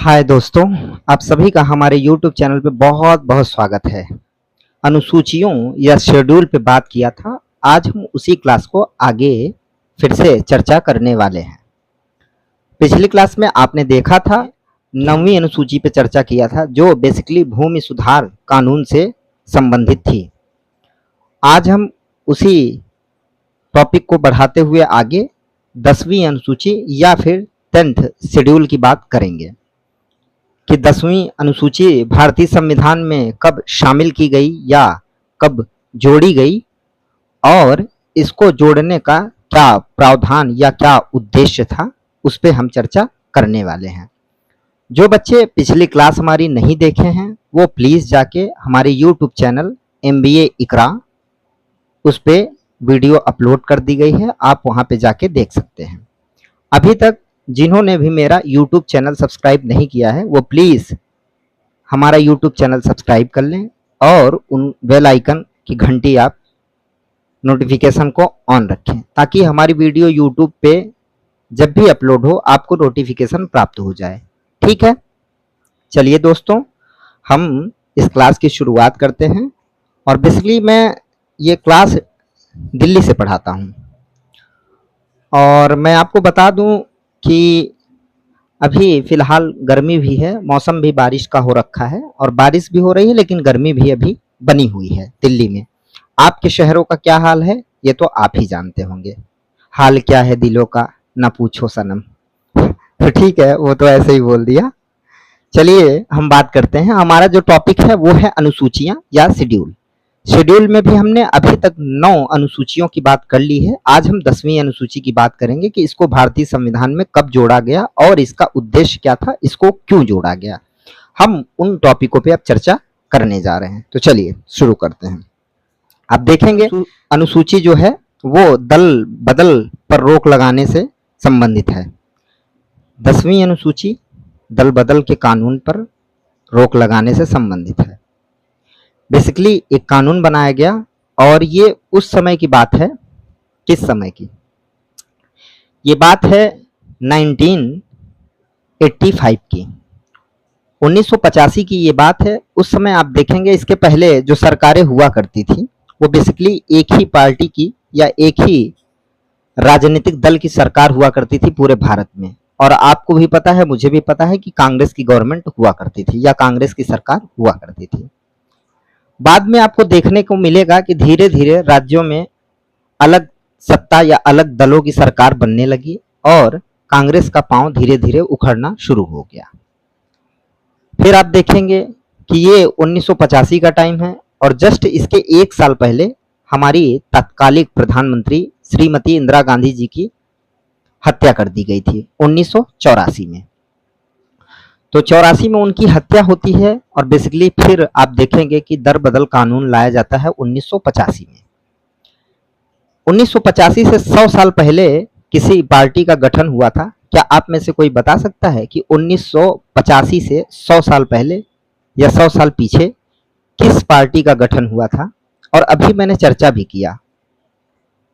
हाय दोस्तों, आप सभी का हमारे YouTube चैनल पे बहुत बहुत स्वागत है। अनुसूचियों या शेड्यूल पे बात किया था। आज हम उसी क्लास को आगे फिर से चर्चा करने वाले हैं। पिछली क्लास में आपने देखा था 9वीं अनुसूची पे चर्चा किया था, जो बेसिकली भूमि सुधार कानून से संबंधित थी। आज हम उसी टॉपिक को बढ़ाते हुए आगे 10वीं अनुसूची या फिर 10th शेड्यूल की बात करेंगे कि 10वीं अनुसूची भारतीय संविधान में कब शामिल की गई या कब जोड़ी गई और इसको जोड़ने का क्या प्रावधान या क्या उद्देश्य था, उस पे हम चर्चा करने वाले हैं। जो बच्चे पिछली क्लास हमारी नहीं देखे हैं वो प्लीज़ जाके हमारे YouTube चैनल MBA इकरा, उस पे वीडियो अपलोड कर दी गई है, आप वहाँ पे जाके देख सकते हैं। अभी तक जिन्होंने भी मेरा YouTube चैनल सब्सक्राइब नहीं किया है वो प्लीज़ हमारा YouTube चैनल सब्सक्राइब कर लें और उन बेल आइकन की घंटी आप नोटिफिकेशन को ऑन रखें ताकि हमारी वीडियो YouTube पे जब भी अपलोड हो आपको नोटिफिकेशन प्राप्त हो जाए। ठीक है, चलिए दोस्तों, हम इस क्लास की शुरुआत करते हैं। और बेसिकली मैं ये क्लास दिल्ली से पढ़ाता हूँ और मैं आपको बता दूँ कि अभी फ़िलहाल गर्मी भी है, मौसम भी बारिश का हो रखा है और बारिश भी हो रही है, लेकिन गर्मी भी अभी बनी हुई है दिल्ली में। आपके शहरों का क्या हाल है ये तो आप ही जानते होंगे। हाल क्या है दिलों का ना पूछो सनम। तो ठीक है, वो तो ऐसे ही बोल दिया। चलिए हम बात करते हैं। हमारा जो टॉपिक है वो है अनुसूचियां या शेड्यूल। शेड्यूल में भी हमने अभी तक 9 अनुसूचियों की बात कर ली है। आज हम 10वीं अनुसूची की बात करेंगे कि इसको भारतीय संविधान में कब जोड़ा गया और इसका उद्देश्य क्या था, इसको क्यों जोड़ा गया। हम उन टॉपिकों पे अब चर्चा करने जा रहे हैं। तो चलिए शुरू करते हैं। आप देखेंगे अनुसूची जो है वो दल बदल पर रोक लगाने से संबंधित है। 10वीं अनुसूची दल बदल के कानून पर रोक लगाने से संबंधित है। बेसिकली एक कानून बनाया गया और ये उस समय की बात है। किस समय की ये बात है? 1985 की, 1985 की ये बात है। उस समय आप देखेंगे इसके पहले जो सरकारें हुआ करती थी वो बेसिकली एक ही पार्टी की या एक ही राजनीतिक दल की सरकार हुआ करती थी पूरे भारत में। और आपको भी पता है, मुझे भी पता है कि कांग्रेस की गवर्नमेंट हुआ करती थी या कांग्रेस की सरकार हुआ करती थी। बाद में आपको देखने को मिलेगा कि धीरे धीरे राज्यों में अलग सत्ता या अलग दलों की सरकार बनने लगी और कांग्रेस का पांव धीरे धीरे उखड़ना शुरू हो गया। फिर आप देखेंगे कि ये 1985 का टाइम है और जस्ट इसके 1 साल पहले हमारी तत्कालिक प्रधानमंत्री श्रीमती इंदिरा गांधी जी की हत्या कर दी गई थी 1984 में। तो 84 में उनकी हत्या होती है और बेसिकली फिर आप देखेंगे कि दर बदल कानून लाया जाता है 1985 में। 1985 से 100 साल पहले किसी पार्टी का गठन हुआ था। क्या आप में से कोई बता सकता है कि 1985 से 100 साल पहले या 100 साल पीछे किस पार्टी का गठन हुआ था? और अभी मैंने चर्चा भी किया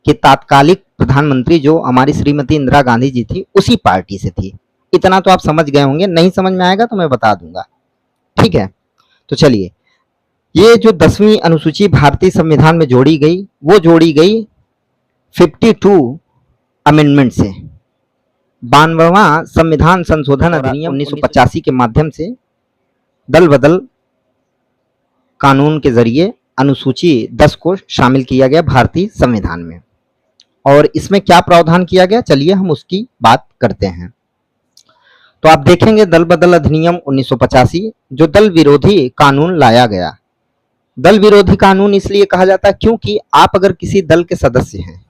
कि तात्कालिक प्रधानमंत्री जो हमारी श्रीमती इंदिरा गांधी जी थी उसी पार्टी से थी। इतना तो आप समझ गए होंगे, नहीं समझ में आएगा तो मैं बता दूंगा। ठीक है, तो चलिए, ये जो 10वीं अनुसूची भारतीय संविधान में जोड़ी गई वो जोड़ी गई 52 अमेंडमेंट से। 92वां संविधान संशोधन अधिनियम 1985 के माध्यम से दल बदल कानून के जरिए अनुसूची 10 को शामिल किया गया भारतीय संविधान में। और इसमें क्या प्रावधान किया गया, चलिए हम उसकी बात करते हैं। तो आप देखेंगे दल बदल अधिनियम 1985 जो दल विरोधी कानून लाया गया। दल विरोधी कानून इसलिए कहा जाता है क्योंकि आप अगर किसी दल के सदस्य हैं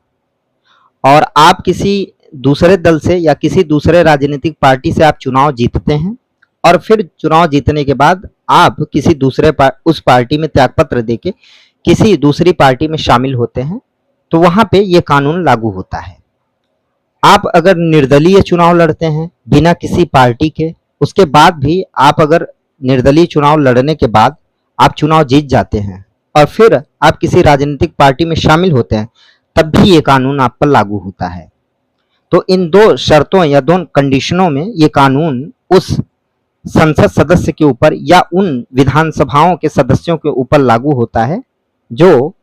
और आप किसी दूसरे दल से या किसी दूसरे राजनीतिक पार्टी से आप चुनाव जीतते हैं और फिर चुनाव जीतने के बाद आप किसी दूसरे उस पार्टी में त्यागपत्र देके किसी दूसरी पार्टी में शामिल होते हैं, तो वहां पे ये कानून लागू होता है। आप अगर निर्दलीय चुनाव लड़ते हैं बिना किसी पार्टी के, उसके बाद भी आप अगर निर्दलीय चुनाव लड़ने के बाद आप चुनाव जीत जाते हैं और फिर आप किसी राजनीतिक पार्टी में शामिल होते हैं, तब भी ये कानून आप पर लागू होता है। तो इन 2 शर्तों या 2 कंडीशनों में ये कानून उस संसद सदस्य के ऊपर या उन विधानसभाओं के सदस्यों के ऊपर लागू होता है जो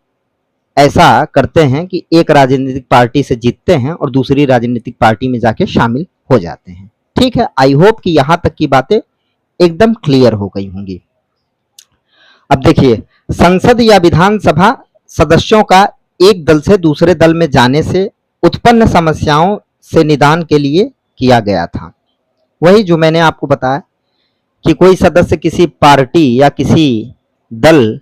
ऐसा करते हैं कि एक राजनीतिक पार्टी से जीतते हैं और दूसरी राजनीतिक पार्टी में जाके शामिल हो जाते हैं। ठीक है, आई होप कि यहां तक की बातें एकदम क्लियर हो गई होंगी। अब देखिए, संसद या विधानसभा सदस्यों का एक दल से दूसरे दल में जाने से उत्पन्न समस्याओं से निदान के लिए किया गया था। वही जो मैंने आपको बताया कि कोई सदस्य किसी पार्टी या किसी दल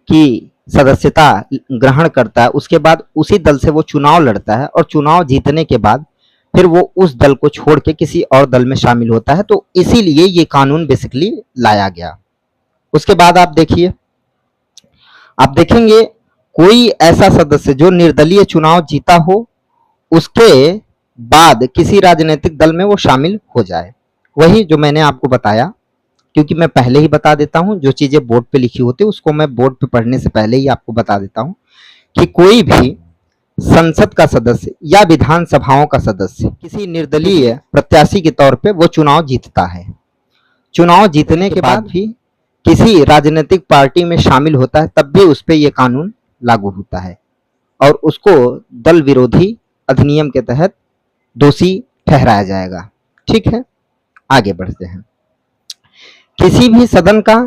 की सदस्यता ग्रहण करता है, उसके बाद उसी दल से वो चुनाव लड़ता है और चुनाव जीतने के बाद फिर वो उस दल को छोड़ के किसी और दल में शामिल होता है। तो इसीलिए ये कानून बेसिकली लाया गया। उसके बाद आप देखिए, आप देखेंगे कोई ऐसा सदस्य जो निर्दलीय चुनाव जीता हो, उसके बाद किसी राजनीतिक दल में वो शामिल हो जाए। वही जो मैंने आपको बताया, क्योंकि मैं पहले ही बता देता हूं, जो चीजें बोर्ड पे लिखी होती है उसको मैं बोर्ड पे पढ़ने से पहले ही आपको बता देता हूं कि कोई भी संसद का सदस्य या विधानसभाओं का सदस्य किसी निर्दलीय प्रत्याशी के तौर पे वो चुनाव जीतता है। चुनाव जीतने के बाद भी किसी राजनीतिक पार्टी में शामिल होता है, तब भी उस पर यह कानून लागू होता है और उसको दल विरोधी अधिनियम के तहत दोषी ठहराया जाएगा। ठीक है, आगे बढ़ते हैं। किसी भी सदन का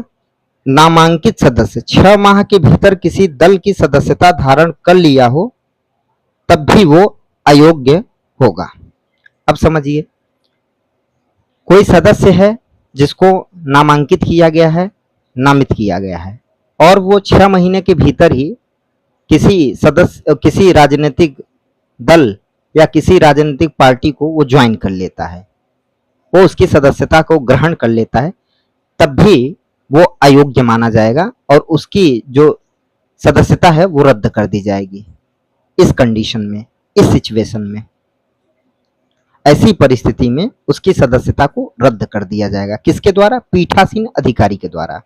नामांकित सदस्य 6 माह के भीतर किसी दल की सदस्यता धारण कर लिया हो, तब भी वो अयोग्य होगा। अब समझिए, कोई सदस्य है जिसको नामांकित किया गया है, नामित किया गया है, और वो 6 महीने के भीतर ही किसी राजनीतिक दल या किसी राजनीतिक पार्टी को वो ज्वाइन कर लेता है, वो उसकी सदस्यता को ग्रहण कर लेता है, तब भी वो अयोग्य माना जाएगा और उसकी जो सदस्यता है वो रद्द कर दी जाएगी। इस कंडीशन में, इस सिचुएशन में, ऐसी परिस्थिति में उसकी सदस्यता को रद्द कर दिया जाएगा। किसके द्वारा? पीठासीन अधिकारी के द्वारा।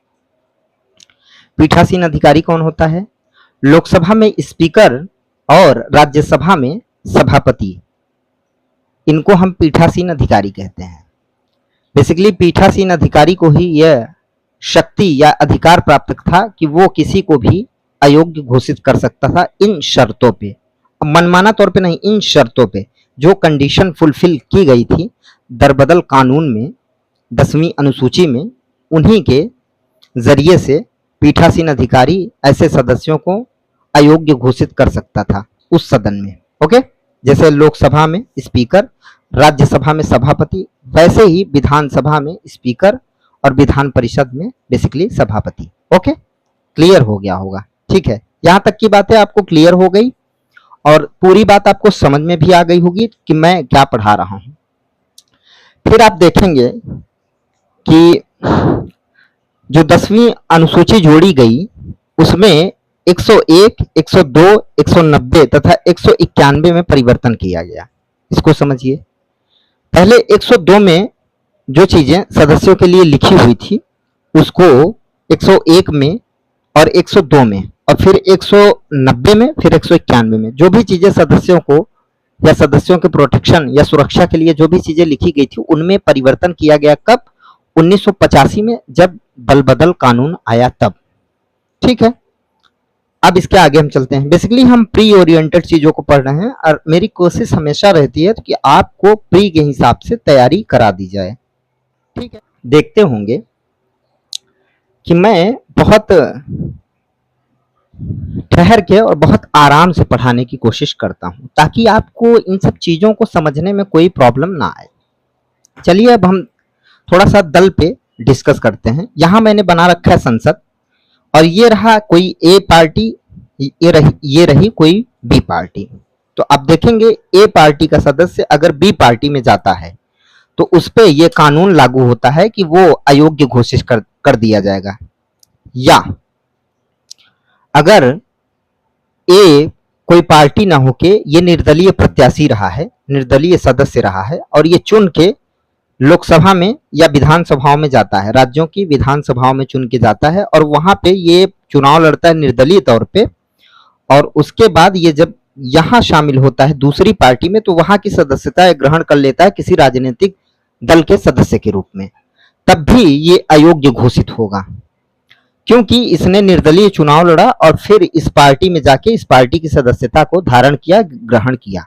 पीठासीन अधिकारी कौन होता है? लोकसभा में स्पीकर और राज्यसभा में सभापति, इनको हम पीठासीन अधिकारी कहते हैं। बेसिकली पीठासीन अधिकारी को ही यह शक्ति या अधिकार प्राप्त था कि वो किसी को भी अयोग्य घोषित कर सकता था इन शर्तों पे, मनमाना तौर पे नहीं, इन शर्तों पे जो कंडीशन फुलफिल की गई थी दरबदल कानून में 10वीं अनुसूची में, उन्हीं के जरिए से पीठासीन अधिकारी ऐसे सदस्यों को अयोग्य घोषित कर सकता था उस सदन में। ओके, जैसे लोकसभा में स्पीकर, राज्यसभा में सभापति, वैसे ही विधानसभा में स्पीकर और विधान परिषद में बेसिकली सभापति। ओके, क्लियर हो गया होगा। ठीक है, यहां तक की बातें आपको क्लियर हो गई और पूरी बात आपको समझ में भी आ गई होगी कि मैं क्या पढ़ा रहा हूं। फिर आप देखेंगे कि जो 10वीं अनुसूची जोड़ी गई उसमें 101, 102, 190 तथा 191 में परिवर्तन किया गया। इसको समझिए। पहले 102 में जो चीजें सदस्यों के लिए लिखी हुई थी उसको 101 में और 102 में और फिर 190 में, फिर 191 में जो भी चीजें सदस्यों को या सदस्यों के प्रोटेक्शन या सुरक्षा के लिए जो भी चीजें लिखी गई थी उनमें परिवर्तन किया गया। कब? 1985 में, जब दल बदल कानून आया तब। ठीक है, अब इसके आगे हम चलते हैं। बेसिकली हम प्री ओरिएंटेड चीजों को पढ़ रहे हैं और मेरी कोशिश हमेशा रहती है कि आपको प्री के हिसाब से तैयारी करा दी जाए। ठीक है, देखते होंगे कि मैं बहुत ठहर के और बहुत आराम से पढ़ाने की कोशिश करता हूं ताकि आपको इन सब चीजों को समझने में कोई प्रॉब्लम ना आए। चलिए अब हम थोड़ा सा दल पे डिस्कस करते हैं। यहां मैंने बना रखा है संसद और ये रहा कोई ए पार्टी, ये रही कोई बी पार्टी। तो अब देखेंगे ए पार्टी का सदस्य अगर बी पार्टी में जाता है तो उस पे ये कानून लागू होता है कि वो अयोग्य घोषित कर दिया जाएगा। या अगर ए कोई पार्टी ना होके ये निर्दलीय प्रत्याशी रहा है, निर्दलीय सदस्य रहा है और ये चुन के लोकसभा में या विधानसभाओं में जाता है, राज्यों की विधानसभाओं में चुन के जाता है और वहां पे ये चुनाव लड़ता है निर्दलीय तौर पे, और उसके बाद ये जब यहाँ शामिल होता है दूसरी पार्टी में तो वहां की सदस्यता ग्रहण कर लेता है किसी राजनीतिक दल के सदस्य के रूप में, तब भी ये अयोग्य घोषित होगा, क्योंकि इसने निर्दलीय चुनाव लड़ा और फिर इस पार्टी में जाके इस पार्टी की सदस्यता को धारण किया, ग्रहण किया,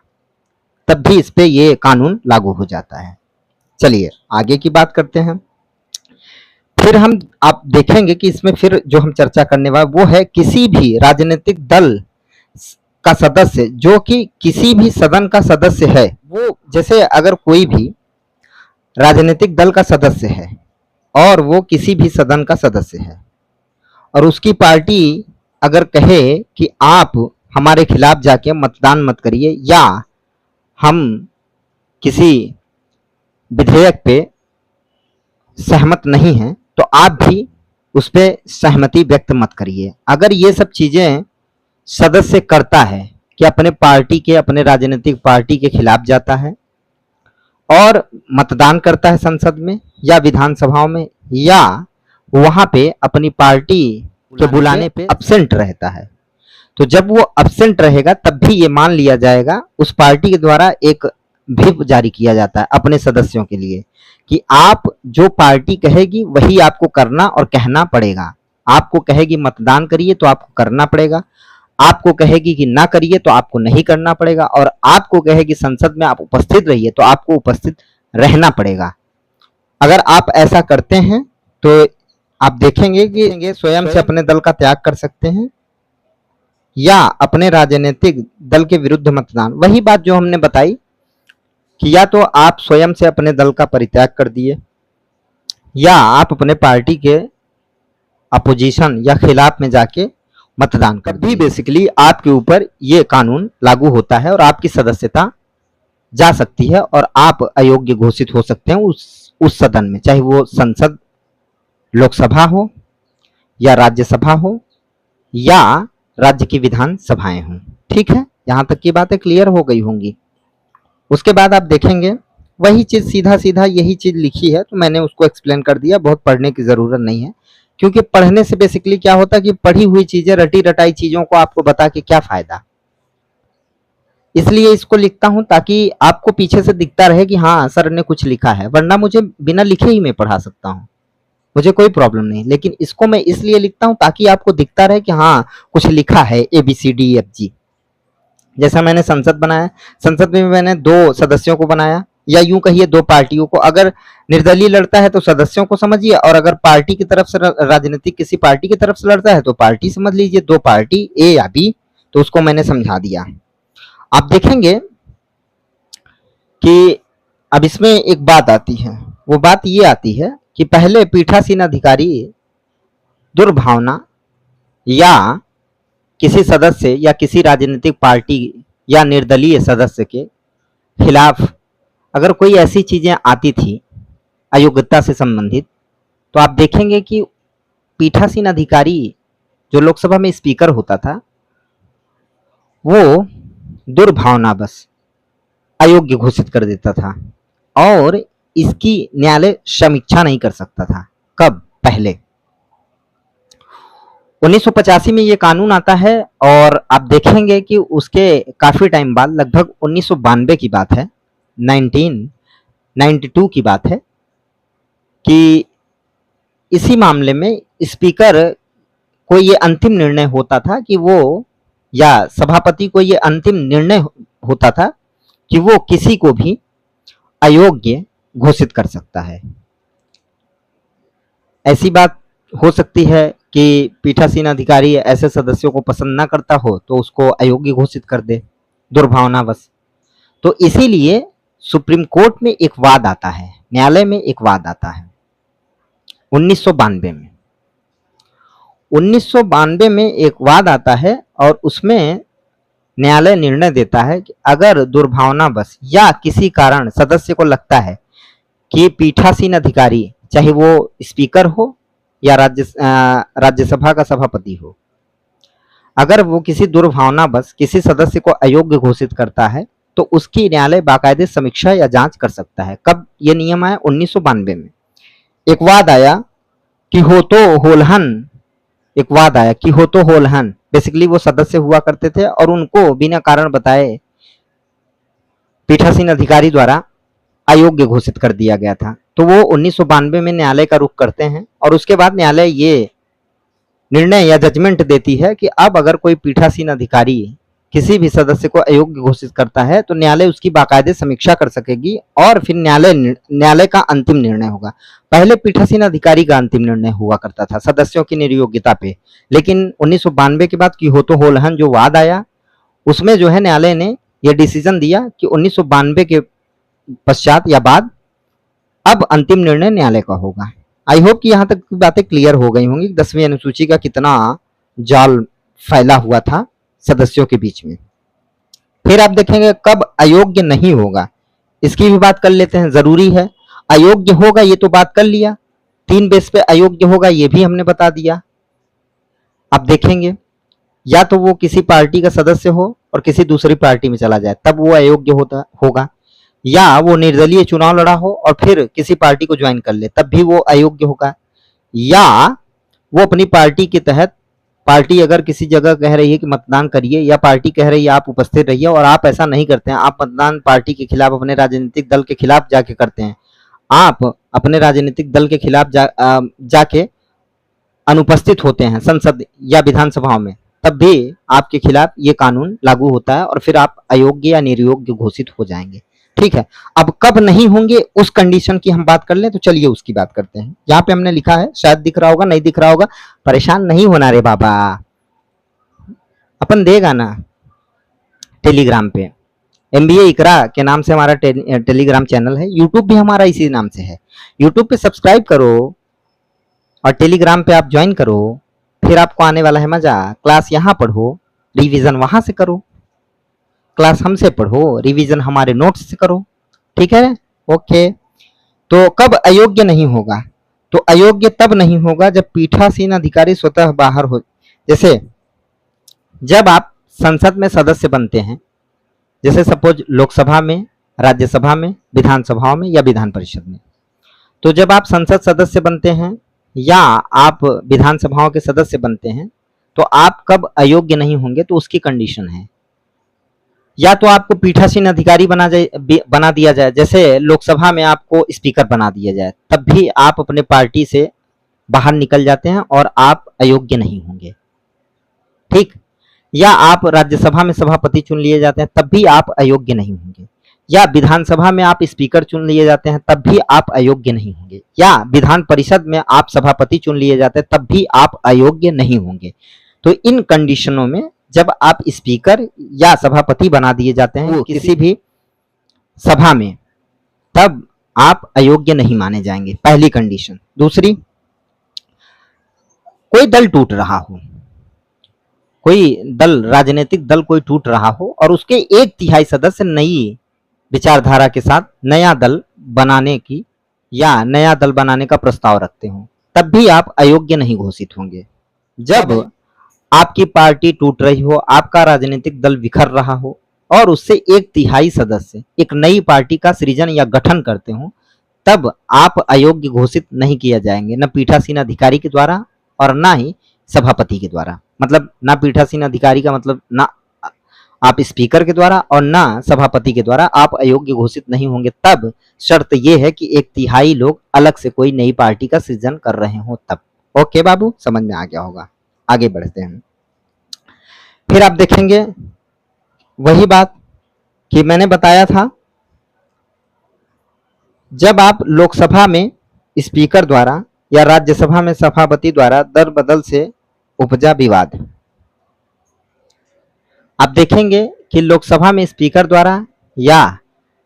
तब भी इस पे ये कानून लागू हो जाता है। चलिए आगे की बात करते हैं। फिर हम आप देखेंगे कि इसमें फिर जो हम चर्चा करने वाले वो है किसी भी राजनीतिक दल का सदस्य जो कि किसी भी सदन का सदस्य है, वो जैसे अगर कोई भी राजनीतिक दल का सदस्य है और वो किसी भी सदन का सदस्य है और उसकी पार्टी अगर कहे कि आप हमारे खिलाफ जाके मतदान मत करिए या हम किसी विधेयक पे सहमत नहीं हैं, तो आप भी उस पर सहमति व्यक्त मत करिए। अगर ये सब चीजें सदस्य करता है कि अपने पार्टी के, अपने राजनीतिक पार्टी के खिलाफ जाता है और मतदान करता है संसद में या विधानसभाओं में, या वहां पे अपनी पार्टी के बुलाने पे अब्सेंट रहता है, तो जब वो अब्सेंट रहेगा तब भी ये मान लिया जाएगा, उस पार्टी के द्वारा एक व्हिप जारी किया जाता है अपने सदस्यों के लिए कि आप जो पार्टी कहेगी वही आपको करना और कहना पड़ेगा। आपको कहेगी मतदान करिए तो आपको करना पड़ेगा, आपको कहेगी कि ना करिए तो आपको नहीं करना पड़ेगा, और आपको कहेगी संसद में आप उपस्थित रहिए तो आपको उपस्थित रहना पड़ेगा। अगर आप ऐसा करते हैं तो आप देखेंगे कि स्वयं से अपने दल का त्याग कर सकते हैं या अपने राजनीतिक दल के विरुद्ध मतदान। वही बात जो हमने बताई कि या तो आप स्वयं से अपने दल का परित्याग कर दिए या आप अपने पार्टी के अपोजिशन या खिलाफ में जाके मतदान कर भी बेसिकली आपके ऊपर ये कानून लागू होता है और आपकी सदस्यता जा सकती है और आप अयोग्य घोषित हो सकते हैं उस सदन में, चाहे वो संसद लोकसभा हो या राज्यसभा हो या राज्य की विधान सभाएं हों। ठीक है, यहां तक की बातें क्लियर हो गई होंगी। उसके बाद आप देखेंगे वही चीज सीधा सीधा यही चीज लिखी है, तो मैंने उसको एक्सप्लेन कर दिया, बहुत पढ़ने की जरूरत नहीं है, क्योंकि पढ़ने से बेसिकली क्या होता है कि पढ़ी हुई चीजें, रटी रटाई चीजों को आपको बता के क्या फायदा। इसलिए इसको लिखता हूं ताकि आपको पीछे से दिखता रहे कि हाँ सर ने कुछ लिखा है, वरना मुझे बिना लिखे ही मैं पढ़ा सकता हूँ, मुझे कोई प्रॉब्लम नहीं। लेकिन इसको मैं इसलिए लिखता हूं ताकि आपको दिखता रहे कि हाँ कुछ लिखा है, ABCDEFG। जैसा मैंने संसद बनाया, संसद में मैंने 2 सदस्यों को बनाया, या यूं कहिए 2 पार्टियों को। अगर निर्दलीय लड़ता है तो सदस्यों को समझिए, और अगर पार्टी की तरफ से राजनीतिक किसी पार्टी की तरफ से लड़ता है तो पार्टी समझ लीजिए, 2 पार्टी A या B, तो उसको मैंने समझा दिया। आप देखेंगे कि अब इसमें एक बात आती है, वो बात ये आती है कि पहले पीठासीन अधिकारी दुर्भावना या किसी सदस्य या किसी राजनीतिक पार्टी या निर्दलीय सदस्य के खिलाफ अगर कोई ऐसी चीजें आती थी अयोग्यता से संबंधित, तो आप देखेंगे कि पीठासीन अधिकारी जो लोकसभा में स्पीकर होता था वो दुर्भावना बस अयोग्य घोषित कर देता था और इसकी न्यायालय समीक्षा नहीं कर सकता था। कब? पहले 1985 में ये कानून आता है और आप देखेंगे कि उसके काफी टाइम बाद, लगभग 1992 की बात है, 1992 की बात है, कि इसी मामले में स्पीकर को ये अंतिम निर्णय होता था कि वो, या सभापति को ये अंतिम निर्णय होता था कि वो किसी को भी अयोग्य घोषित कर सकता है। ऐसी बात हो सकती है कि पीठासीन अधिकारी ऐसे सदस्यों को पसंद ना करता हो तो उसको अयोग्य घोषित कर दे दुर्भावनावश। तो इसीलिए सुप्रीम कोर्ट में एक वाद आता है, न्यायालय में एक वाद आता है 1992 में। 1992 में एक वाद आता है और उसमें न्यायालय निर्णय देता है कि अगर दुर्भावनावश या किसी कारण सदस्य को लगता है कि पीठासीन अधिकारी, चाहे वो स्पीकर हो या राज्यसभा का सभापति हो, अगर वो किसी दुर्भावनावश किसी सदस्य को अयोग्य घोषित करता है तो उसकी न्यायालय बाकायदे समीक्षा या जांच कर सकता है। कब ये नियम आया? 1992 में। एक वाद आया कि हो तो होलहन, बेसिकली वो सदस्य हुआ करते थे और उनको बिना कारण बताए पीठासीन अधिकारी द्वारा अयोग्य घोषित कर दिया गया था। तो वो 1992 में न्यायालय का रुख करते हैं और उसके बाद न्यायालय ये निर्णय या जजमेंट देती है कि अब अगर कोई पीठासीन अधिकारी किसी भी सदस्य को अयोग्य घोषित करता है तो न्यायालय उसकी बाकायदे समीक्षा कर सकेगी और फिर न्यायालय का अंतिम निर्णय होगा। पहले पीठासीन अधिकारी का अंतिम निर्णय हुआ करता था सदस्यों की निर्योग्यता पे, लेकिन 1992 के बाद क्योतो होल्हन जो वाद आया उसमें जो है न्यायालय ने यह डिसीजन दिया कि 1992 के पश्चात या बाद अब अंतिम निर्णय न्यायालय का होगा। आई होप कि यहाँ तक बातें क्लियर हो गई होंगी 10वीं अनुसूची का कितना जाल फैला हुआ था सदस्यों के बीच में। फिर आप देखेंगे कब अयोग्य नहीं होगा, इसकी भी बात कर लेते हैं, जरूरी है। अयोग्य होगा ये तो बात कर लिया, 3 बेस पे अयोग्य होगा ये भी हमने बता दिया। अब देखेंगे या तो वो किसी पार्टी का सदस्य हो और किसी दूसरी पार्टी में चला जाए तब वो अयोग्य होगा, या वो निर्दलीय चुनाव लड़ा हो और फिर किसी पार्टी को ज्वाइन कर ले तब भी वो अयोग्य होगा, या वो अपनी पार्टी के तहत, पार्टी अगर किसी जगह कह रही है कि मतदान करिए या पार्टी कह रही है आप उपस्थित रहिए और आप ऐसा नहीं करते हैं, आप मतदान पार्टी के खिलाफ अपने राजनीतिक दल के खिलाफ जाके करते हैं, आप अपने राजनीतिक दल के खिलाफ जाके अनुपस्थित होते हैं संसद या विधानसभाओं में, तब भी आपके खिलाफ ये कानून लागू होता है और फिर आप अयोग्य या निर्योग्य घोषित हो जाएंगे। ठीक है, अब कब नहीं होंगे उस कंडीशन की हम बात कर लें, तो चलिए उसकी बात करते हैं। यहाँ पे हमने लिखा है, शायद दिख रहा होगा, नहीं दिख रहा होगा, परेशान नहीं होना रे बाबा, अपन देगा ना टेलीग्राम पे। MBA इकरा के नाम से हमारा टेलीग्राम चैनल है, यूट्यूब भी हमारा इसी नाम से है। यूट्यूब पे सब्सक्राइब करो और टेलीग्राम पे आप ज्वाइन करो, फिर आपको आने वाला है मजा। क्लास यहाँ पढ़ो, रिवीजन वहां से करो, क्लास हमसे पढ़ो, रिवीजन हमारे नोट्स से करो। ठीक है, ओके। तो कब अयोग्य नहीं होगा, तो अयोग्य तब नहीं होगा जब पीठासीन अधिकारी स्वतः बाहर हो। जैसे जब आप संसद में सदस्य बनते हैं, जैसे सपोज लोकसभा में, राज्यसभा में, विधानसभाओं में या विधान परिषद में, तो जब आप संसद सदस्य बनते हैं या आप विधानसभाओं के सदस्य बनते हैं तो आप कब अयोग्य नहीं होंगे, तो उसकी कंडीशन है या तो आपको पीठासीन अधिकारी बना दिया जाए, जैसे लोकसभा में आपको स्पीकर बना दिया जाए, तब भी आप अपने पार्टी से बाहर निकल जाते हैं और आप अयोग्य नहीं होंगे। ठीक, या आप राज्यसभा में सभापति चुन लिए जाते हैं तब भी आप अयोग्य नहीं होंगे, या विधानसभा में आप स्पीकर चुन लिए जाते हैं तब भी आप अयोग्य नहीं होंगे, या विधान परिषद में आप सभापति चुन लिए जाते हैं तब भी आप अयोग्य नहीं होंगे। तो इन कंडीशनों में जब आप स्पीकर या सभापति बना दिए जाते हैं किसी भी सभा में, तब आप अयोग्य नहीं माने जाएंगे, पहली कंडीशन। दूसरी, कोई दल टूट रहा हो, कोई दल, राजनीतिक दल कोई टूट रहा हो और उसके 1/3 सदस्य नई विचारधारा के साथ नया दल बनाने की या नया दल बनाने का प्रस्ताव रखते हो, तब भी आप अयोग्य नहीं घोषित होंगे। जब आपकी पार्टी टूट रही हो, आपका राजनीतिक दल बिखर रहा हो और उससे 1/3 सदस्य एक नई पार्टी का सृजन या गठन करते हो, तब आप अयोग्य घोषित नहीं किया जाएंगे, न पीठासीन अधिकारी के द्वारा और ना ही सभापति के द्वारा। मतलब ना पीठासीन अधिकारी का मतलब ना आप स्पीकर के द्वारा और ना सभापति के द्वारा आप अयोग्य घोषित नहीं होंगे। तब शर्त यह है कि 1/3 लोग अलग से कोई नई पार्टी का सृजन कर रहे हो तब। ओके बाबू, समझ में आ गया होगा। आगे बढ़ते हैं। फिर आप देखेंगे वही बात कि मैंने बताया था, जब आप लोकसभा में स्पीकर द्वारा या राज्यसभा में सभापति द्वारा दर बदल से उपजा विवाद, आप देखेंगे कि लोकसभा में स्पीकर द्वारा या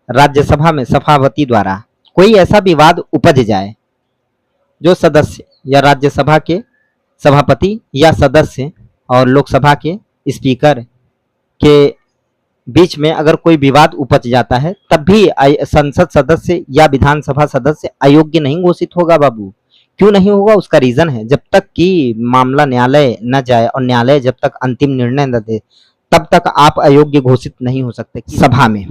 राज्यसभा में सभापति द्वारा कोई ऐसा विवाद उपज जाए जो सदस्य या राज्यसभा के सभापति या सदस्य और लोकसभा के स्पीकर के बीच में अगर कोई विवाद उपज जाता है, तब भी संसद सदस्य या विधानसभा सदस्य अयोग्य नहीं घोषित होगा बाबू। क्यों नहीं होगा, उसका रीजन है, जब तक कि मामला न्यायालय न जाए और न्यायालय जब तक अंतिम निर्णय न दे तब तक आप अयोग्य घोषित नहीं हो सकते सभा में,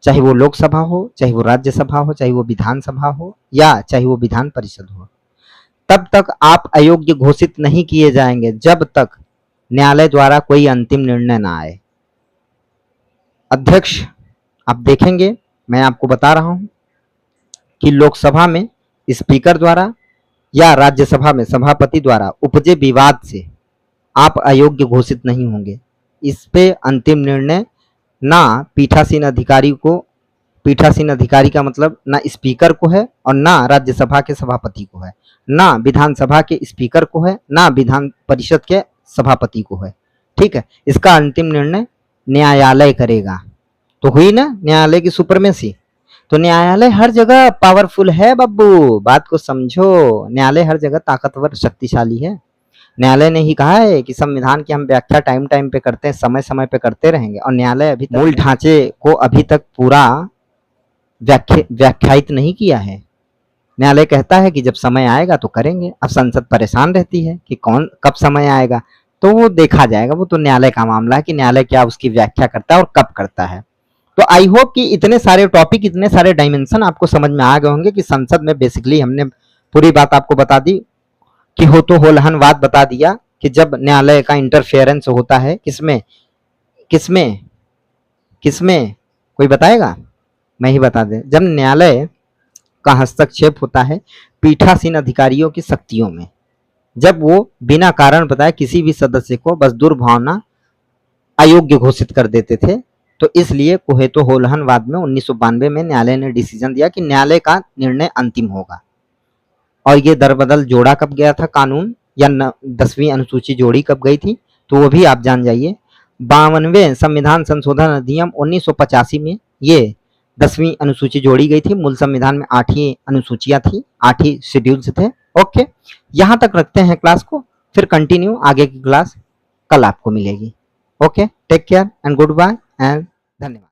चाहे वो लोकसभा हो, चाहे वो राज्यसभा हो, चाहे वो विधानसभा हो या चाहे वो विधान परिषद हो। तब तक आप अयोग्य घोषित नहीं किए जाएंगे जब तक न्यायालय द्वारा कोई अंतिम निर्णय ना आए। अध्यक्ष, आप देखेंगे मैं आपको बता रहा हूं, कि लोकसभा में स्पीकर द्वारा या राज्यसभा में सभापति द्वारा उपजे विवाद से आप अयोग्य घोषित नहीं होंगे। इस पे अंतिम निर्णय ना पीठासीन अधिकारी का मतलब ना स्पीकर को है और ना राज्यसभा के सभापति को है, ना विधानसभा के स्पीकर को है, ना विधान परिषद के सभापति को है। ठीक है, इसका अंतिम निर्णय न्यायालय करेगा। तो हुई ना न्यायालय की सुपरमेसी। तो न्यायालय हर जगह पावरफुल है बब्बू, बात को समझो। न्यायालय हर जगह ताकतवर शक्तिशाली है। न्यायालय ने ही कहा है कि संविधान की हम व्याख्या टाइम टाइम पे करते हैं, समय समय पे करते रहेंगे। और न्यायालय अभी तक मूल ढांचे को अभी तक पूरा व्याख्यायित नहीं किया है। न्यायालय कहता है कि जब समय आएगा तो करेंगे। अब संसद परेशान रहती है कि कौन कब समय आएगा, तो वो देखा जाएगा। वो तो न्यायालय का मामला है कि न्यायालय क्या उसकी व्याख्या करता है और कब करता है। तो आई होप कि इतने सारे टॉपिक, इतने सारे डायमेंशन आपको समझ में आ गए होंगे कि संसद में बेसिकली हमने पूरी बात आपको बता दी कि हो तो होलहनवाद बता दिया कि जब न्यायालय का इंटरफेरेंस होता है किसमें किसमें किसमें कोई बताएगा? मैं ही बता दें। जब न्यायालय का हस्तक्षेप होता है पीठासीन अधिकारियों की शक्तियों में, जब वो बिना कारण बताए किसी भी सदस्य को बस दुर्भावना अयोग्य घोषित कर देते थे। तो इसलिए कुहेतो होलहनवाद में 1992 में न्यायालय ने डिसीजन दिया कि न्यायालय का निर्णय अंतिम होगा। और ये दरबदल जोड़ा कब गया था कानून, या 10वीं अनुसूची जोड़ी कब गई थी, तो वो भी आप जान जाइए। 52वें संविधान संशोधन अधिनियम 1985 में ये 10वीं अनुसूची जोड़ी गई थी। मूल संविधान में 8 ही अनुसूचियां थी, 8 ही शेड्यूल्स थे। ओके, यहाँ तक रखते हैं क्लास को, फिर कंटिन्यू आगे की क्लास कल आपको मिलेगी। Okay, take care and good bye and धन्यवाद।